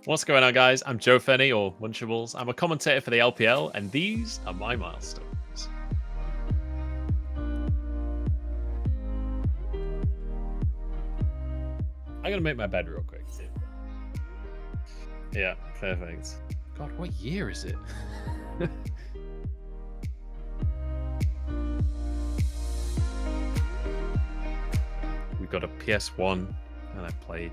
What's going on, guys? I'm Joe Fenny, or Munchables. I'm a commentator for the LPL, and these are my milestones. I'm gonna make my bed real quick, too. Yeah, perfect. God, what year is it? We've got a PS1, and I played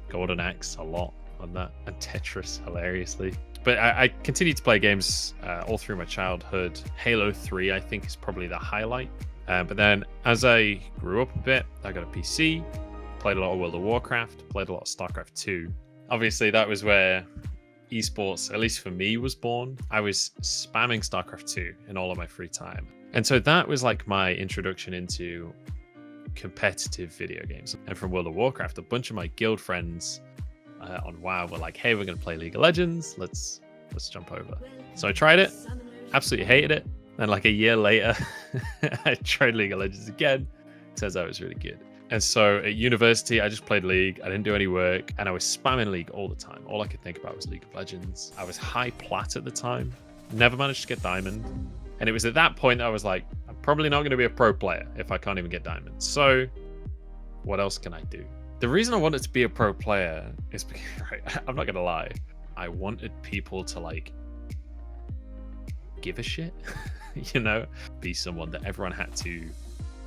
Golden Axe a lot on that, and Tetris hilariously. But I continued to play games all through my childhood. Halo 3, I think, is probably the highlight. But then as I grew up a bit, I got a PC, played a lot of World of Warcraft, played a lot of StarCraft 2. Obviously, that was where esports, at least for me, was born. I was spamming StarCraft 2 in all of my free time. And so that was like my introduction into competitive video games. And from World of Warcraft, a bunch of my guild friends on WoW were like, hey, we're going to play League of Legends. Let's jump over. So I tried it, absolutely hated it. Then like a year later, I tried League of Legends again. Turns out it was really good. And so at university, I just played League. I didn't do any work, and I was spamming League all the time. All I could think about was League of Legends. I was high plat at the time. Never managed to get diamond. And it was at that point that I was like, I'm probably not going to be a pro player if I can't even get diamond. So what else can I do? The reason I wanted to be a pro player is because, right, I'm not going to lie, I wanted people to like give a shit, you know, be someone that everyone had to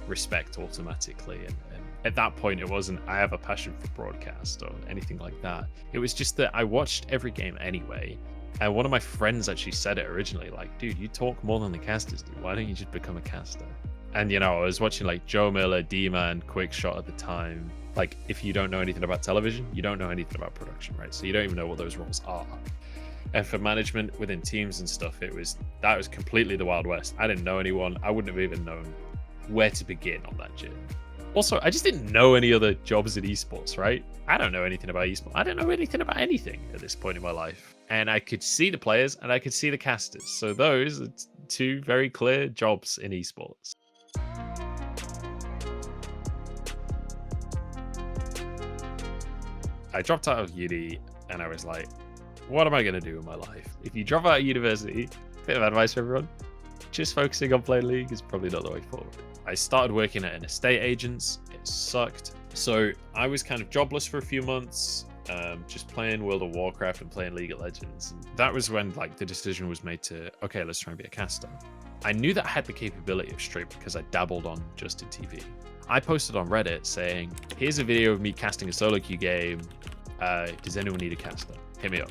respect automatically. And at that point, it wasn't, I have a passion for broadcast or anything like that. It was just that I watched every game anyway. And one of my friends actually said it originally, like, dude, you talk more than the casters do. Why don't you just become a caster? And, you know, I was watching like Joe Miller, D-Man, Quick Shot at the time. Like, if you don't know anything about television, you don't know anything about production, right? So you don't even know what those roles are. And for management within teams and stuff, that was completely the Wild West. I didn't know anyone. I wouldn't have even known where to begin on that journey. Also, I just didn't know any other jobs in esports, right? I don't know anything about esports. I don't know anything about anything at this point in my life. And I could see the players and I could see the casters. So those are two very clear jobs in esports. I dropped out of uni and I was like, what am I going to do in my life? If you drop out of university, bit of advice for everyone, just focusing on playing League is probably not the way forward. I started working at an estate agent's. It sucked. So I was kind of jobless for a few months, just playing World of Warcraft and playing League of Legends. And that was when like the decision was made to, okay, let's try and be a caster. I knew that I had the capability of stream because I dabbled on Justin TV. I posted on Reddit saying, here's a video of me casting a solo queue game. Does anyone need a caster? Hit me up.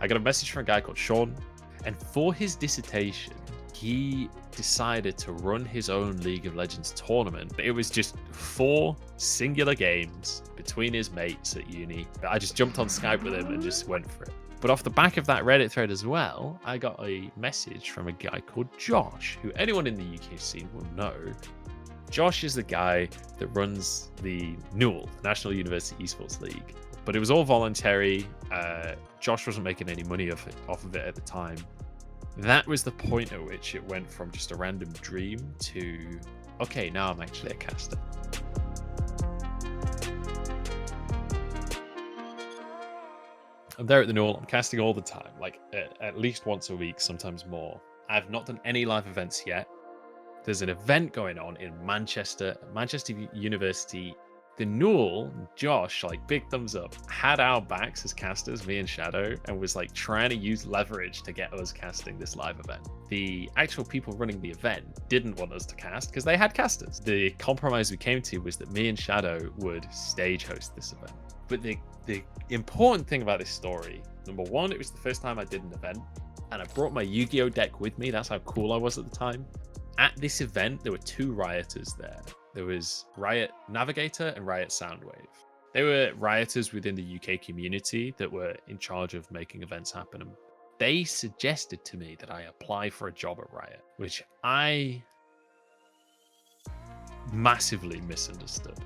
I got a message from a guy called Sean, and for his dissertation, he decided to run his own League of Legends tournament. It was just 4 singular games between his mates at uni. I just jumped on Skype with him and just went for it. But off the back of that Reddit thread as well, I got a message from a guy called Josh, who anyone in the UK scene will know. Josh is the guy that runs the Nuel, National University Esports League. But it was all voluntary. Josh wasn't making any money off of it at the time. That was the point at which it went from just a random dream to, okay, now I'm actually a caster. I'm there at the Nuel. I'm casting all the time, like at least once a week, sometimes more. I've not done any live events yet. There's an event going on in Manchester University. The Nuel, Josh, like big thumbs up, had our backs as casters, me and Shadow, and was like trying to use leverage to get us casting this live event. The actual people running the event didn't want us to cast because they had casters. The compromise we came to was that me and Shadow would stage host this event. But the important thing about this story, number one, it was the first time I did an event, and I brought my Yu-Gi-Oh deck with me. That's how cool I was at the time. At this event, there were 2 rioters there. There was Riot Navigator and Riot Soundwave. They were rioters within the UK community that were in charge of making events happen. And they suggested to me that I apply for a job at Riot, which I massively misunderstood.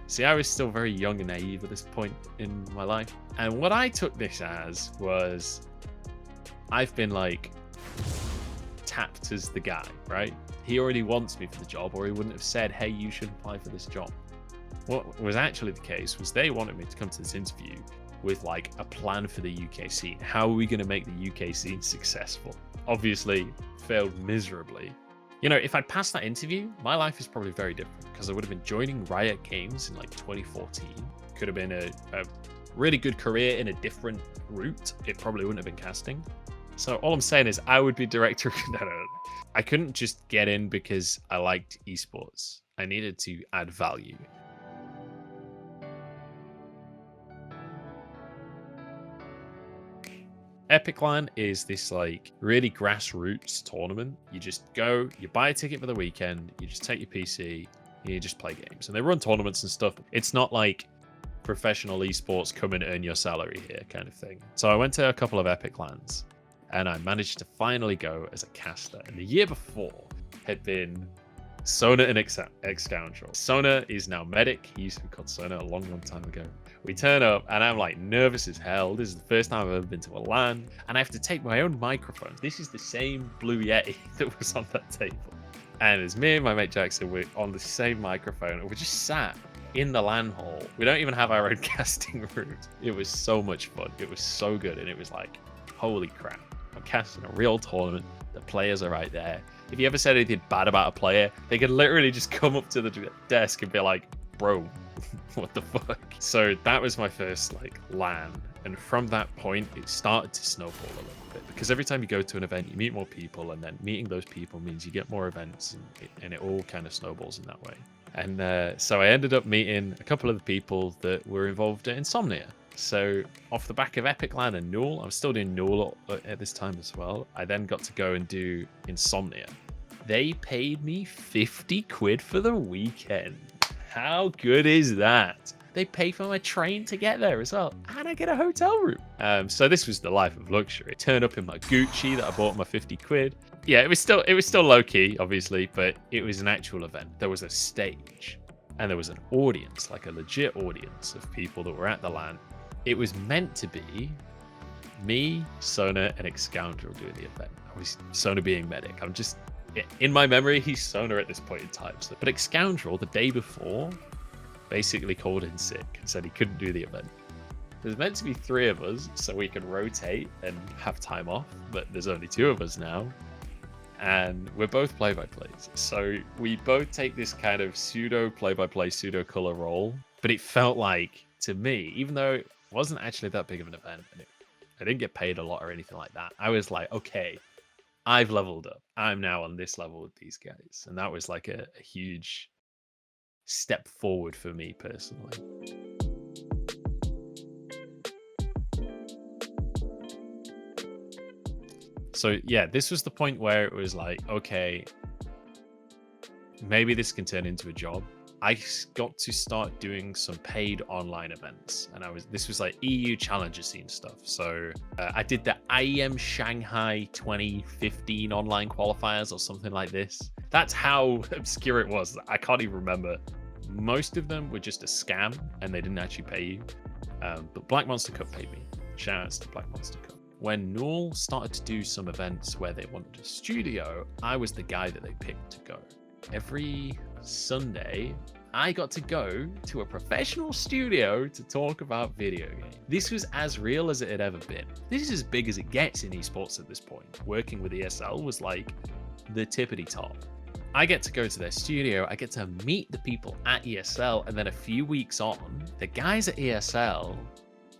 See, I was still very young and naive at this point in my life. And what I took this as was, I've been like tapped as the guy, right? He already wants me for the job, or he wouldn't have said, hey, you should apply for this job. What was actually the case was they wanted me to come to this interview with like a plan for the UK scene. How are we going to make the UK scene successful? Obviously, failed miserably. You know, if I'd passed that interview, my life is probably very different because I would have been joining Riot Games in like 2014. Could have been a really good career in a different route. It probably wouldn't have been casting. So all I'm saying is I would be director. No. I couldn't just get in because I liked esports. I needed to add value. Epic.LAN is this like really grassroots tournament. You just go, you buy a ticket for the weekend, you just take your PC, and you just play games. And they run tournaments and stuff. It's not like professional esports, come and earn your salary here kind of thing. So I went to a couple of Epic.LANs and I managed to finally go as a caster. And the year before had been Sona and X-Scoundrel. Sona is now Medic. He used to be called Sona a long, long time ago. We turn up and I'm like nervous as hell. This is the first time I've ever been to a LAN and I have to take my own microphone. This is the same Blue Yeti that was on that table. And it's me and my mate Jackson, we're on the same microphone and we're just sat in the LAN hall. We don't even have our own casting room. It was so much fun. It was so good. And it was like, holy crap. I'm casting a real tournament. The players are right there. If you ever said anything bad about a player, they could literally just come up to the desk and be like, bro, what the fuck? So that was my first like LAN. And from that point, it started to snowball a little bit because every time you go to an event, you meet more people, and then meeting those people means you get more events, and it all kind of snowballs in that way. And so I ended up meeting a couple of the people that were involved in Insomnia. So off the back of Epic.LAN and Nuel, I was still doing Nuel at this time as well. I then got to go and do Insomnia. They paid me 50 quid for the weekend. How good is that? They pay for my train to get there as well, and I get a hotel room. So this was the life of luxury. Turn up in my Gucci that I bought my 50 quid. Yeah, it was still low key, obviously, but it was an actual event. There was a stage, and there was an audience, like a legit audience of people that were at the LAN. It was meant to be me, Sona, and X-Scoundrel doing the event. I was Sona being Medic. I'm just, in my memory, he's Sona at this point in time. So, but X-Scoundrel, the day before, basically called in sick and said he couldn't do the event. There's meant to be 3 of us so we can rotate and have time off, but there's only 2 of us now. And we're both play-by-plays. So we both take this kind of pseudo play-by-play, pseudo color role. But it felt like, to me, even though it wasn't actually that big of an event, and I didn't get paid a lot or anything like that, I was like, okay, I've leveled up. I'm now on this level with these guys. And that was like a huge step forward for me personally. So yeah, this was the point where it was like, okay, maybe this can turn into a job. I got to start doing some paid online events, and this was like EU Challenger scene stuff. So I did the IEM Shanghai 2015 online qualifiers or something like this. That's how obscure it was. I can't even remember. Most of them were just a scam, and they didn't actually pay you. But Black Monster Cup paid me. Shout outs to Black Monster Cup. When Nuel started to do some events where they wanted a studio, I was the guy that they picked to go. Every Sunday, I got to go to a professional studio to talk about video games. This was as real as it had ever been. This is as big as it gets in esports at this point. Working with ESL was like the tippity top. I get to go to their studio, I get to meet the people at ESL, and then a few weeks on, the guys at ESL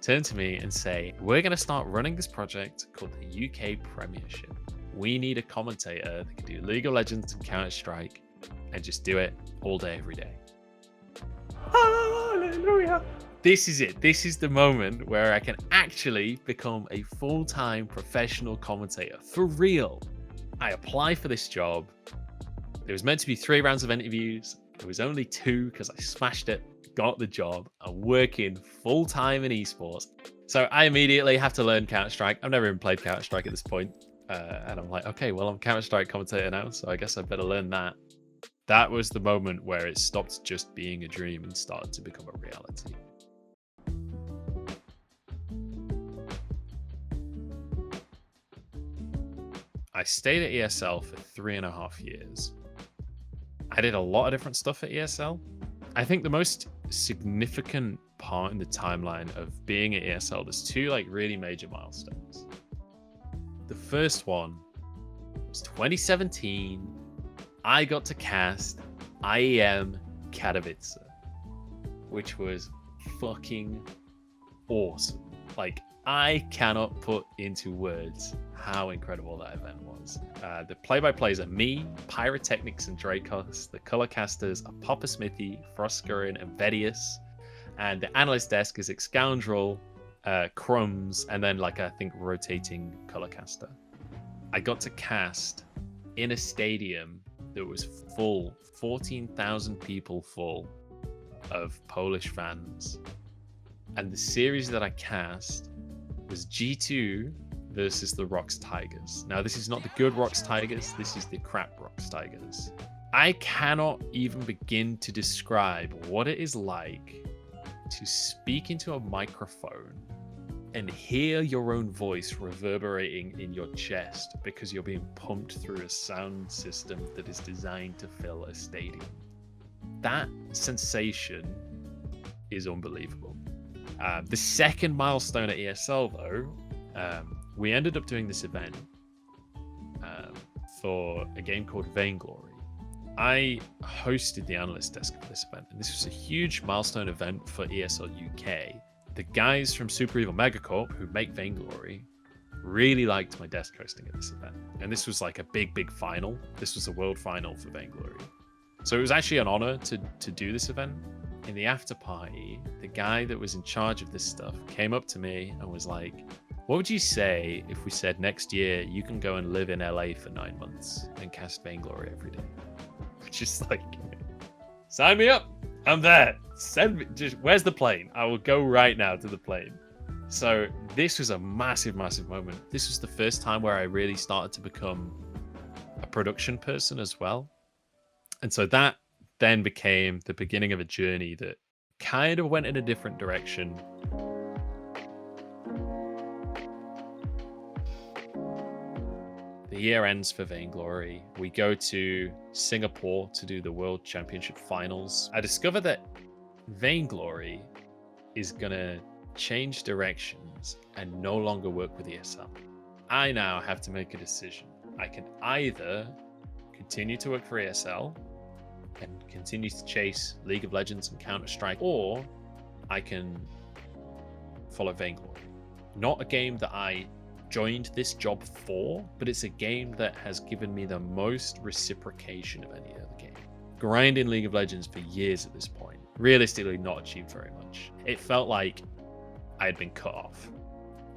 turn to me and say, we're going to start running this project called the UK Premiership. We need a commentator that can do League of Legends and Counter-Strike and just do it all day, every day. Hallelujah. This is it. This is the moment where I can actually become a full-time professional commentator for real. I apply for this job. There was meant to be 3 rounds of interviews. There was only 2 because I smashed it. Got the job. I'm working full-time in esports. So I immediately have to learn Counter-Strike. I've never even played Counter-Strike at this point. And I'm like, okay, well, I'm Counter-Strike commentator now, so I guess I better learn that. That was the moment where it stopped just being a dream and started to become a reality. I stayed at ESL for 3.5 years. I did a lot of different stuff at ESL. I think the most significant part in the timeline of being at ESL, there's two like really major milestones. The first one was 2017. I got to cast IEM Katowice, which was fucking awesome. Like, I cannot put into words how incredible that event was. The play-by-plays are me, Pyrotechnics and Dracos. The color casters are Papa Smithy, Froskurin, and Vedius. And the analyst desk is Excoundrel, Crumbs, and then like I think rotating color caster. I got to cast in a stadium that was full, 14,000 people full of Polish fans. And the series that I cast was G2 versus the Rox Tigers. Now, this is not the good Rox Tigers, this is the crap Rox Tigers. I cannot even begin to describe what it is like to speak into a microphone and hear your own voice reverberating in your chest because you're being pumped through a sound system that is designed to fill a stadium. That sensation is unbelievable. The second milestone at ESL, though, we ended up doing this event for a game called Vainglory. I hosted the analyst desk for this event, and this was a huge milestone event for ESL UK. The guys from Super Evil Megacorp, who make Vainglory, really liked my desk hosting at this event. And this was like a big final. This was a world final for Vainglory. So it was actually an honor to do this event. In the after party, the guy that was in charge of this stuff came up to me and was like, what would you say if we said next year you can go and live in LA for 9 months and cast Vainglory every day? Just like, sign me up. I'm there. Send me. Just, where's the plane? I will go right now to the plane. So this was a massive moment. This was the first time where I really started to become a production person as well. And so that then became the beginning of a journey that kind of went in a different direction. The year ends for Vainglory. We go to Singapore to do the World Championship Finals. I discover that Vainglory is gonna change directions and no longer work with ESL. I now have to make a decision. I can either continue to work for ESL and continue to chase League of Legends and Counter-Strike, or I can follow Vainglory. Not a game that I joined this job for, but it's a game that has given me the most reciprocation of any other game. Grinding League of Legends for years at this point, realistically not achieved very much. It felt like I had been cut off.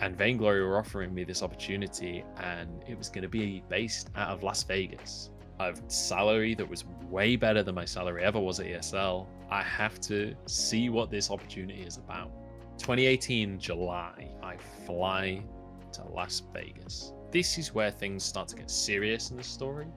And Vainglory were offering me this opportunity, and it was going to be based out of Las Vegas. I have salary that was way better than my salary ever was at ESL. I have to see what this opportunity is about. 2018 July, I fly to Las Vegas. This is where things start to get serious in the story.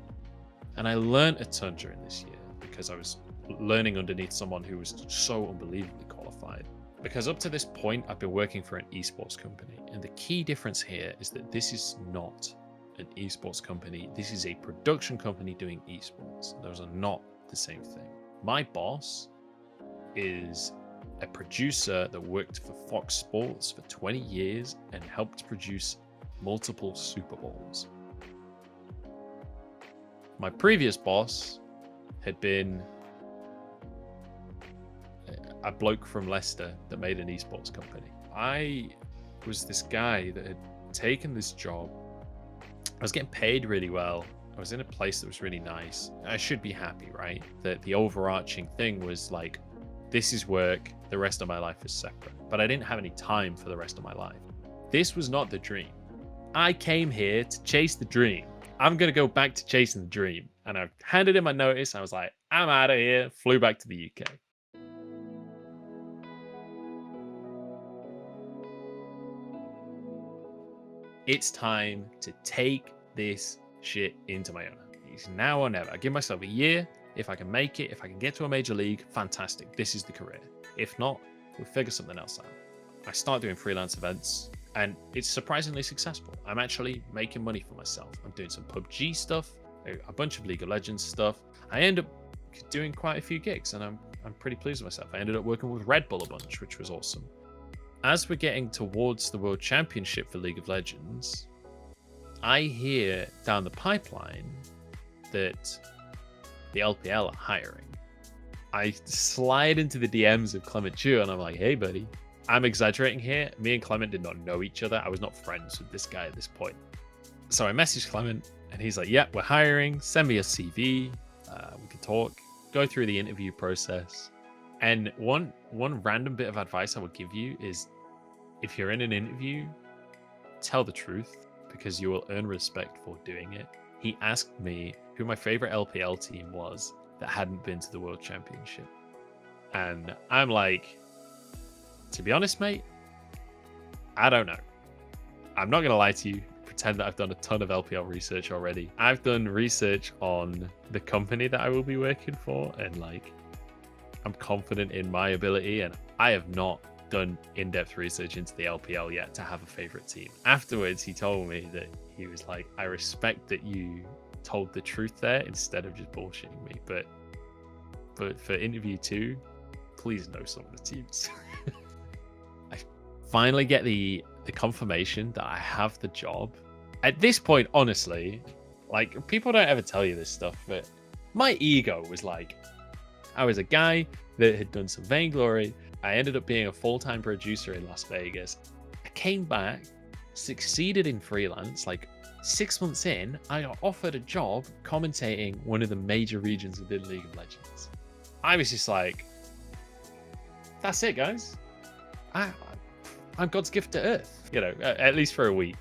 And I learned a ton during this year because I was learning underneath someone who was so unbelievably qualified. Because up to this point, I've been working for an esports company. And the key difference here is that this is not an esports company. This is a production company doing esports. Those are not the same thing. My boss is a producer that worked for Fox Sports for 20 years and helped produce multiple Super Bowls. My previous boss had been a bloke from Leicester that made an esports company. I was this guy that had taken this job. I was getting paid really well. I was in a place that was really nice. I should be happy, right? That the overarching thing was like, this is work, the rest of my life is separate. But I didn't have any time for the rest of my life. This was not the dream. I came here to chase the dream. I'm gonna go back to chasing the dream. And I handed in my notice. I was like, I'm out of here, flew back to the UK. It's time to take this shit into my own hands. It's now or never. I give myself a year. If I can make it, if I can get to a major league, fantastic. This is the career. If not, we'll figure something else out. I start doing freelance events, and it's surprisingly successful. I'm actually making money for myself. I'm doing some PUBG stuff, a bunch of League of Legends stuff. I end up doing quite a few gigs, and I'm I'm pretty pleased with myself. I ended up working with Red Bull a bunch, which was awesome. As we're getting towards the World Championship for League of Legends, I hear down the pipeline that the LPL are hiring. I slide into the DMs of Clement Chu and I'm like, hey, buddy, I'm exaggerating here. Me and Clement did not know each other. I was not friends with this guy at this point. So I messaged Clement and he's like, yeah, we're hiring. Send me a CV. We can talk, go through the interview process. And one random bit of advice I would give you is if you're in an interview, tell the truth because you will earn respect for doing it. He asked me who my favorite LPL team was that hadn't been to the World Championship. And I'm like, to be honest, mate, I don't know. I'm not going to lie to you, pretend that I've done a ton of LPL research already. I've done research on the company that I will be working for, and like, I'm confident in my ability, and I have not done in-depth research into the LPL yet to have a favorite team. Afterwards, he told me that he was like, I respect that you told the truth there instead of just bullshitting me, but for interview 2, please know some of the teams. I finally get the confirmation that I have the job. At this point, honestly, like, people don't ever tell you this stuff, but my ego was like, I was a guy that had done some Vainglory. I ended up being a full-time producer in Las Vegas. I came back, succeeded in freelance. Like 6 months in, I got offered a job commentating one of the major regions within League of Legends. I was just like, that's it, guys. I'm God's gift to Earth, you know, at least for a week.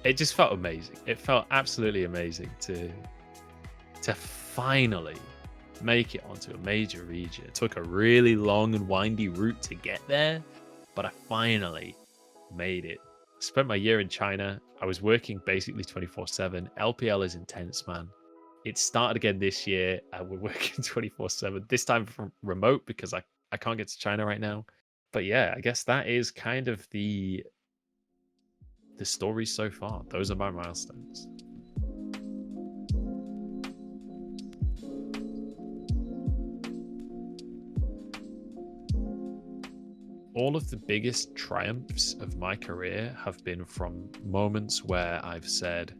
It just felt amazing. It felt absolutely amazing to finally make it onto a major region. It took a really long and windy route to get there, but I finally made it. I spent my year in China. I was working basically 24/7. LPL is intense, man. It started again this year. We're working 24/7, this time from remote because I can't get to China right now. But yeah, I guess that is kind of the story so far. Those are my milestones. All of the biggest triumphs of my career have been from moments where I've said,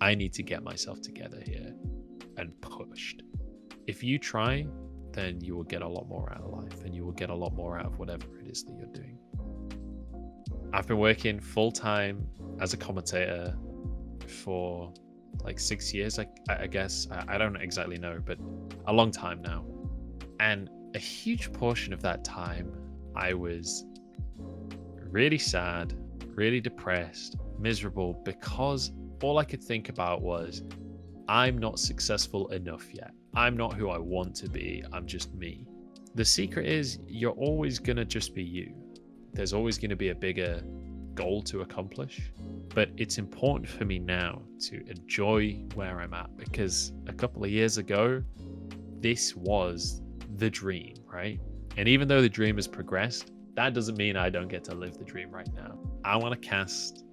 I need to get myself together here, and pushed. If you try, then you will get a lot more out of life, and you will get a lot more out of whatever it is that you're doing. I've been working full-time as a commentator for like 6 years, I guess. I don't exactly know, but a long time now. And a huge portion of that time, I was really sad, really depressed, miserable, because all I could think about was, I'm not successful enough yet. I'm not who I want to be. I'm just me. The secret is you're always going to just be you. There's always going to be a bigger goal to accomplish. But it's important for me now to enjoy where I'm at, because a couple of years ago, this was the dream, right? And even though the dream has progressed, that doesn't mean I don't get to live the dream right now. I want to cast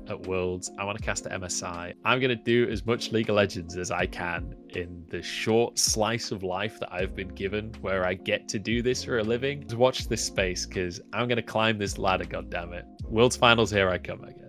at Worlds. I want to cast at MSI. I'm going to do as much League of Legends as I can in the short slice of life that I've been given, where I get to do this for a living. Just watch this space, because I'm going to climb this ladder, goddammit. Worlds Finals, here I come again.